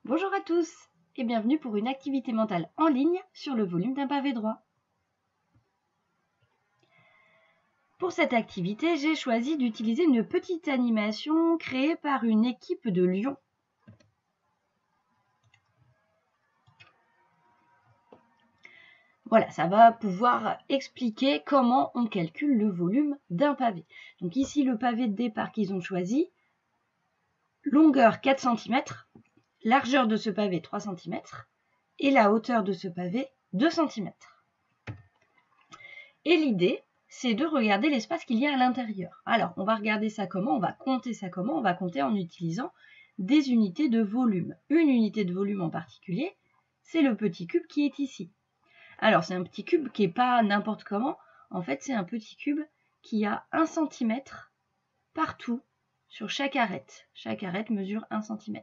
Bonjour à tous et bienvenue pour une activité mentale en ligne sur le volume d'un pavé droit. Pour cette activité, j'ai choisi d'utiliser une petite animation créée par une équipe de Lyon. Voilà, ça va pouvoir expliquer comment on calcule le volume d'un pavé. Donc ici, le pavé de départ qu'ils ont choisi, longueur 4 cm, largeur de ce pavé 3 cm et la hauteur de ce pavé 2 cm. Et l'idée, c'est de regarder l'espace qu'il y a à l'intérieur. Alors, on va regarder ça comment, on va compter ça comment, on va compter en utilisant des unités de volume. Une unité de volume en particulier, c'est le petit cube qui est ici. Alors, c'est un petit cube qui n'est pas n'importe comment. En fait, c'est un petit cube qui a 1 cm partout sur chaque arête. Chaque arête mesure 1 cm.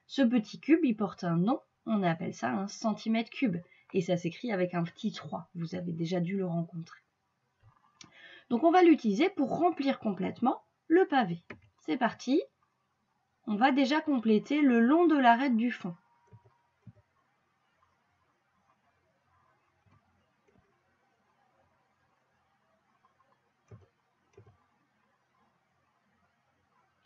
Ce petit cube, il porte un nom, on appelle ça un centimètre cube. Et ça s'écrit avec un petit 3. Vous avez déjà dû le rencontrer. Donc, on va l'utiliser pour remplir complètement le pavé. C'est parti. On va déjà compléter le long de l'arête du fond.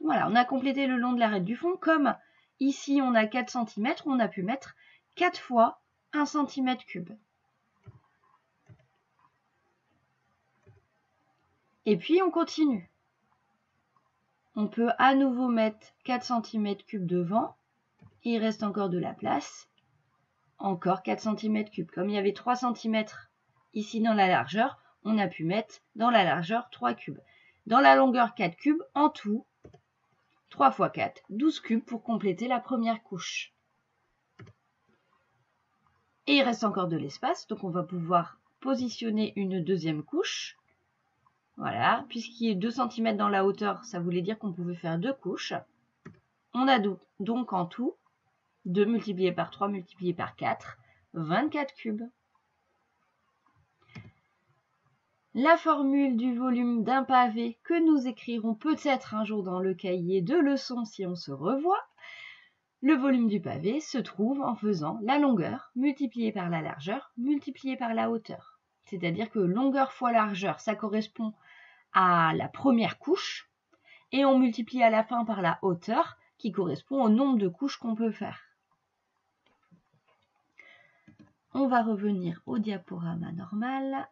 Voilà, on a complété le long de l'arête du fond. Comme ici, on a 4 cm, on a pu mettre 4 fois 1 cm3. Et puis, on continue. On peut à nouveau mettre 4 cm3 devant. Il reste encore de la place. Encore 4 cm3. Comme il y avait 3 cm ici dans la largeur, on a pu mettre dans la largeur 3 cubes. Dans la longueur 4 cubes, en tout, 3 x 4, 12 cubes pour compléter la première couche. Et il reste encore de l'espace, donc on va pouvoir positionner une deuxième couche. Voilà, puisqu'il y a 2 cm dans la hauteur, ça voulait dire qu'on pouvait faire 2 couches. On a donc en tout 2 multiplié par 3 multiplié par 4, 24 cubes. La formule du volume d'un pavé que nous écrirons peut-être un jour dans le cahier de leçons si on se revoit. Le volume du pavé se trouve en faisant la longueur multipliée par la largeur multipliée par la hauteur. C'est-à-dire que longueur fois largeur, ça correspond à la première couche et on multiplie à la fin par la hauteur qui correspond au nombre de couches qu'on peut faire. On va revenir au diaporama normal.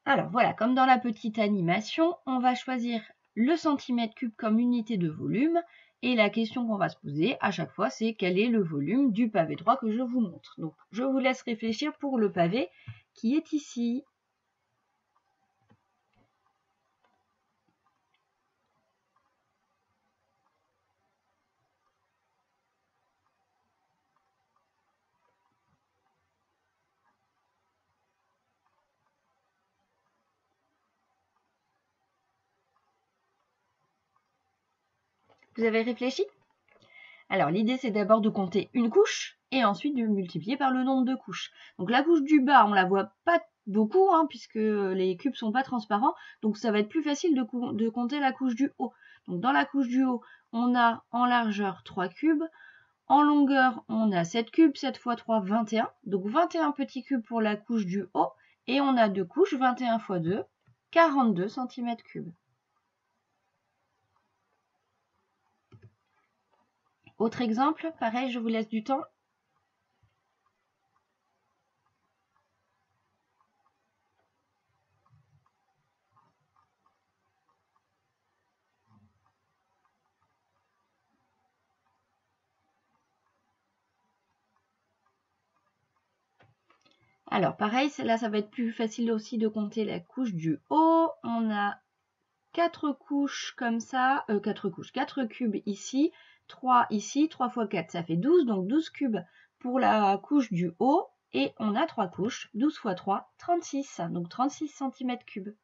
Alors voilà, comme dans la petite animation, on va choisir le centimètre cube comme unité de volume. Et la question qu'on va se poser à chaque fois, c'est quel est le volume du pavé droit que je vous montre. Donc, je vous laisse réfléchir pour le pavé qui est ici. Vous avez réfléchi? Alors, l'idée, c'est d'abord de compter une couche et ensuite de multiplier par le nombre de couches. Donc, la couche du bas, on la voit pas beaucoup puisque les cubes sont pas transparents. Donc, ça va être plus facile de compter la couche du haut. Donc, dans la couche du haut, on a en largeur 3 cubes. En longueur, on a 7 cubes, 7 x 3, 21. Donc, 21 petits cubes pour la couche du haut. Et on a deux couches, 21 x 2, 42 cm3. Autre exemple, pareil, je vous laisse du temps. Alors, pareil, là, ça va être plus facile aussi de compter la couche du haut. On a 4 couches comme ça, 4 cubes ici, 3 ici, 3 x 4, ça fait 12, donc 12 cubes pour la couche du haut. Et on a 3 couches, 12 x 3, 36, donc 36 cm3.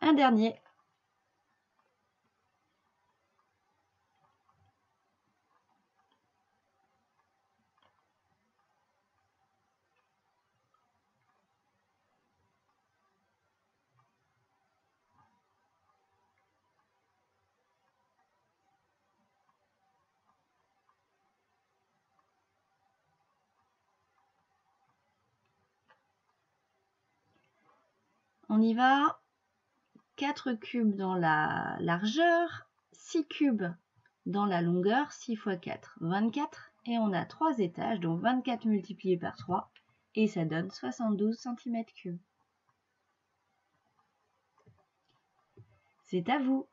Un dernier. On y va. 4 cubes dans la largeur, 6 cubes dans la longueur, 6 x 4, 24. Et on a 3 étages, donc 24 multiplié par 3. Et ça donne 72 cm3. C'est à vous.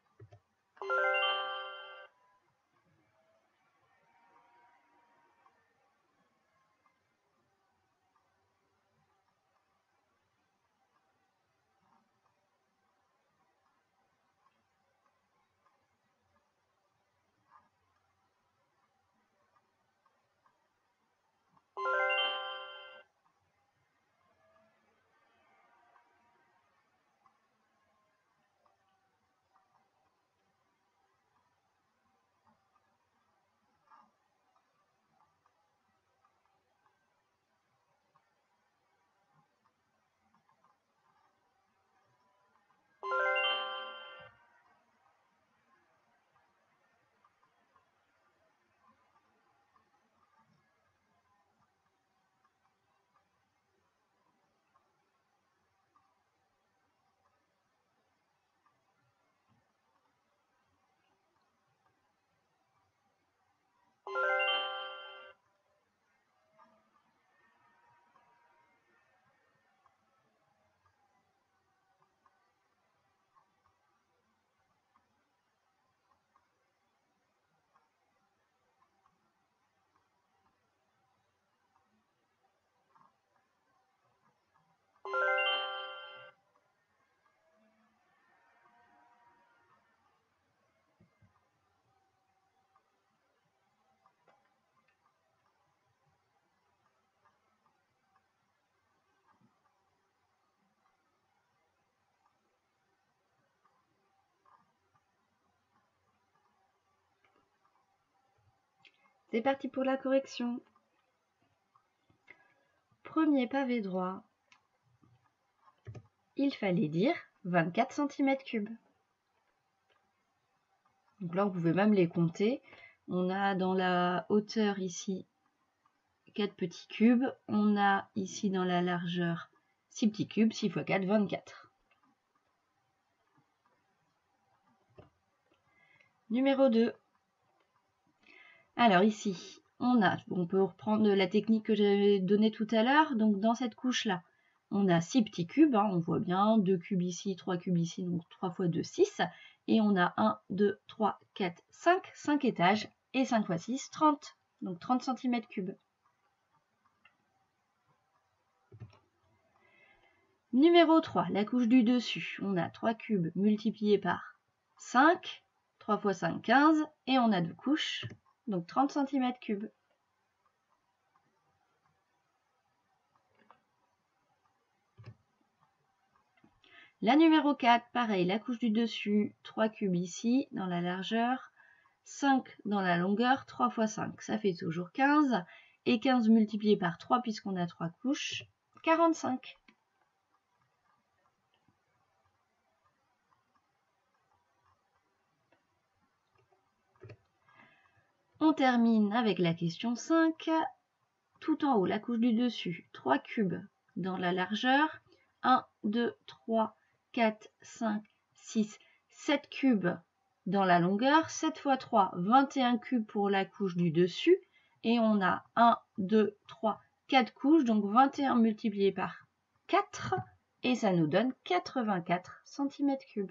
C'est parti pour la correction. Premier pavé droit, il fallait dire 24 cm3. Donc là, on pouvait même les compter. On a dans la hauteur ici 4 petits cubes. On a ici dans la largeur 6 petits cubes, 6 x 4, 24. Numéro 2. Alors ici, on peut reprendre la technique que j'avais donnée tout à l'heure. Donc dans cette couche-là, on a 6 petits cubes. On voit bien 2 cubes ici, 3 cubes ici, donc 3 x 2, 6. Et on a 1, 2, 3, 4, 5 étages. Et 5 x 6, 30. Donc 30 cm3. Numéro 3, la couche du dessus. On a 3 cubes multipliés par 5. 3 x 5, 15. Et on a 2 couches. Donc 30 cm3. La numéro 4, pareil, la couche du dessus, 3 cubes ici, dans la largeur, 5 dans la longueur, 3 x 5, ça fait toujours 15. Et 15 multiplié par 3, puisqu'on a 3 couches, 45. On termine avec la question 5. Tout en haut, la couche du dessus, 3 cubes dans la largeur, 1, 2, 3, 4, 5, 6, 7 cubes dans la longueur, 7 x 3, 21 cubes pour la couche du dessus, et on a 1, 2, 3, 4 couches, donc 21 multiplié par 4, et ça nous donne 84 cm3.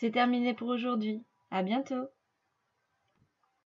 C'est terminé pour aujourd'hui. À bientôt.